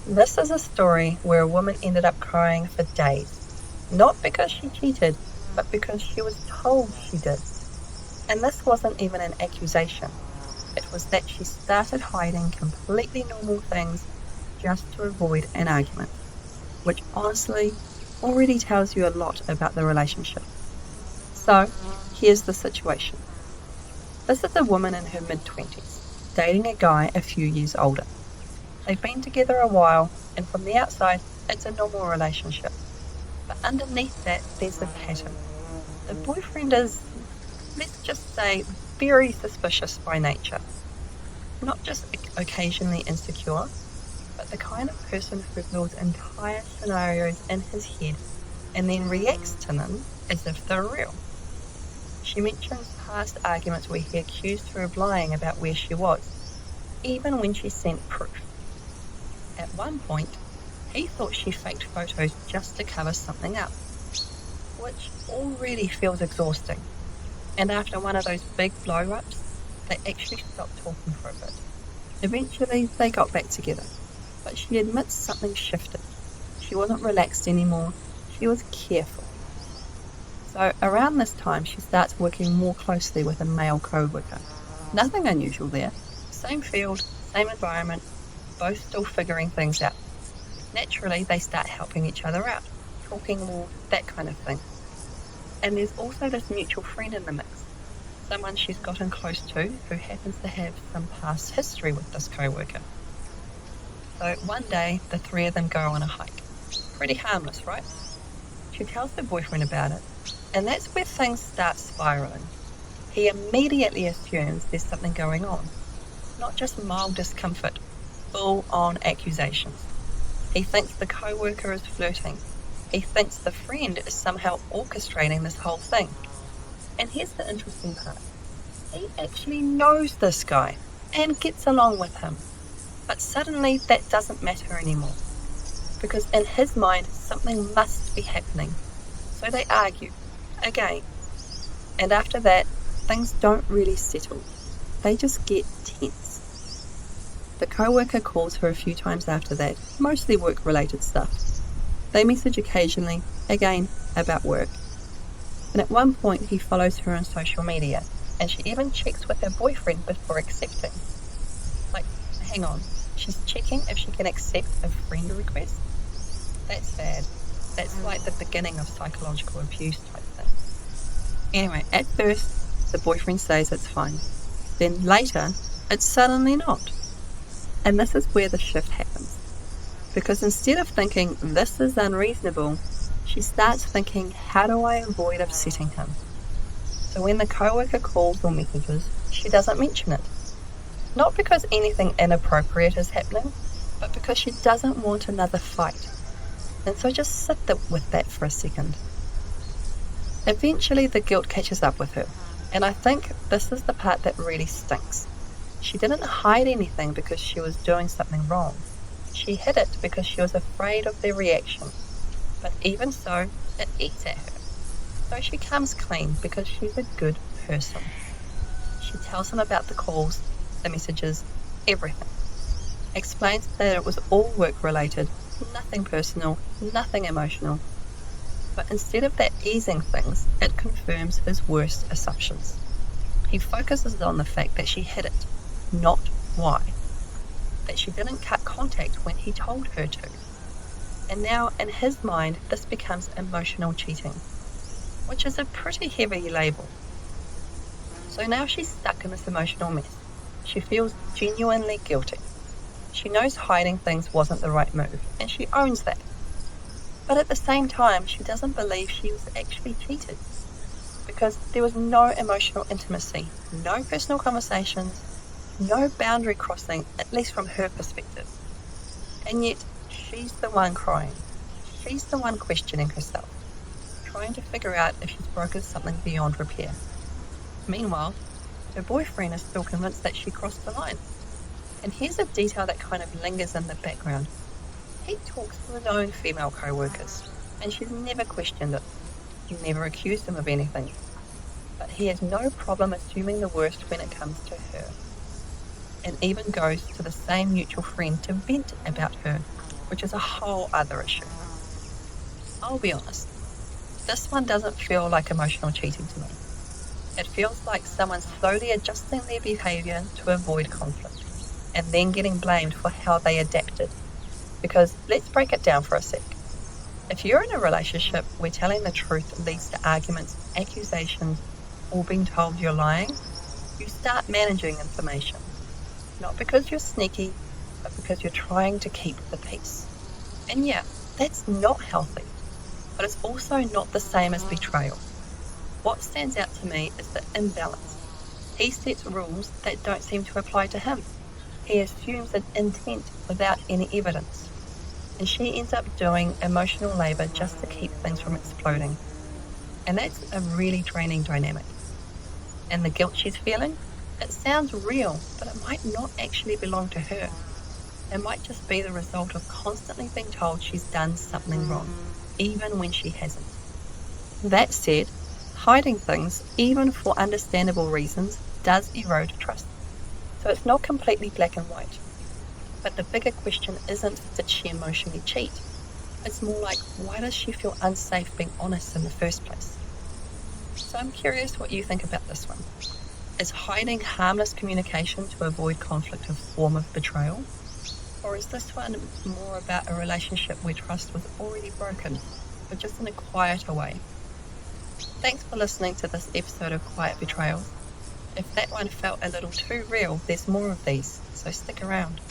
This is a story where a woman ended up crying for days, not because she cheated, but because she was told she did. And this wasn't even an accusation. It was that she started hiding completely normal things just to avoid an argument, which honestly already tells you a lot about the relationship. So, here's the situation. This is a woman in her mid-20s, dating a guy a few years older. They've been together a while, and from the outside, it's a normal relationship. But underneath that, there's a pattern. The boyfriend is, let's just say, very suspicious by nature. Not just occasionally insecure, but the kind of person who builds entire scenarios in his head and then reacts to them as if they're real. She mentions past arguments where he accused her of lying about where she was, even when she sent proof. At one point, he thought she faked photos just to cover something up, which already feels exhausting. And after one of those big blow-ups, they actually stopped talking for a bit. Eventually, they got back together, but she admits something shifted. She wasn't relaxed anymore, she was careful. So around this time, she starts working more closely with a male co-worker. Nothing unusual there. Same field, same environment, both still figuring things out. Naturally, they start helping each other out, talking more, that kind of thing. And there's also this mutual friend in the mix, someone she's gotten close to who happens to have some past history with this co-worker. So one day, the three of them go on a hike. Pretty harmless, right? She tells her boyfriend about it, and that's where things start spiraling. He immediately assumes there's something going on, not just mild discomfort, full-on accusations. He thinks the co-worker is flirting. He thinks the friend is somehow orchestrating this whole thing. And here's the interesting part. He actually knows this guy and gets along with him. But suddenly that doesn't matter anymore. Because in his mind, something must be happening. So they argue, again. And after that, things don't really settle. They just get tense. The co-worker calls her a few times after that, mostly work-related stuff. They message occasionally, again, about work. And at one point he follows her on social media, and she even checks with her boyfriend before accepting. Like, hang on, she's checking if she can accept a friend request? That's bad. That's like the beginning of psychological abuse type thing. Anyway, at first, the boyfriend says it's fine. Then later, it's suddenly not. And this is where the shift happens. Because instead of thinking, this is unreasonable, she starts thinking, how do I avoid upsetting him? So when the co-worker calls or messages, she doesn't mention it. Not because anything inappropriate is happening, but because she doesn't want another fight. And so just sit with that for a second. Eventually the guilt catches up with her, and I think this is the part that really stinks. She didn't hide anything because she was doing something wrong. She hid it because she was afraid of their reaction. But even so, it eats at her. So she comes clean because she's a good person. She tells him about the calls, the messages, everything. Explains that it was all work-related, nothing personal, nothing emotional. But instead of that easing things, it confirms his worst assumptions. He focuses on the fact that she hid it, not why. That she didn't cut contact when he told her to. And now, in his mind, this becomes emotional cheating, which is a pretty heavy label. So now she's stuck in this emotional mess. She feels genuinely guilty. She knows hiding things wasn't the right move, and she owns that. But at the same time, she doesn't believe she was actually cheated, because there was no emotional intimacy, no personal conversations, no boundary crossing, at least from her perspective. And yet, she's the one crying. She's the one questioning herself, trying to figure out if she's broken something beyond repair. Meanwhile, her boyfriend is still convinced that she crossed the line. And here's a detail that kind of lingers in the background. He talks to his own female co-workers, and she's never questioned it. He never accused him of anything. But he has no problem assuming the worst when it comes to her. And even goes to the same mutual friend to vent about her. which is a whole other issue. I'll be honest, this one doesn't feel like emotional cheating to me. It feels like someone slowly adjusting their behaviour to avoid conflict, and then getting blamed for how they adapted. Because let's break it down for a sec. If you're in a relationship where telling the truth leads to arguments, accusations, or being told you're lying, you start managing information. Not because you're sneaky, but because you're trying to keep the peace. And yeah, that's not healthy, but it's also not the same as betrayal. What stands out to me is the imbalance. He sets rules that don't seem to apply to him. He assumes an intent without any evidence. And she ends up doing emotional labour just to keep things from exploding. And that's a really draining dynamic. And the guilt she's feeling? It sounds real, but it might not actually belong to her. It might just be the result of constantly being told she's done something wrong, even when she hasn't. That said, hiding things, even for understandable reasons, does erode trust. So it's not completely black and white. But the bigger question isn't, did she emotionally cheat? It's more like, why does she feel unsafe being honest in the first place? So I'm curious what you think about this one. Is hiding harmless communication to avoid conflict a form of betrayal? Or is this one more about a relationship where trust was already broken, but just in a quieter way? Thanks for listening to this episode of Quiet Betrayals. If that one felt a little too real, there's more of these, so stick around.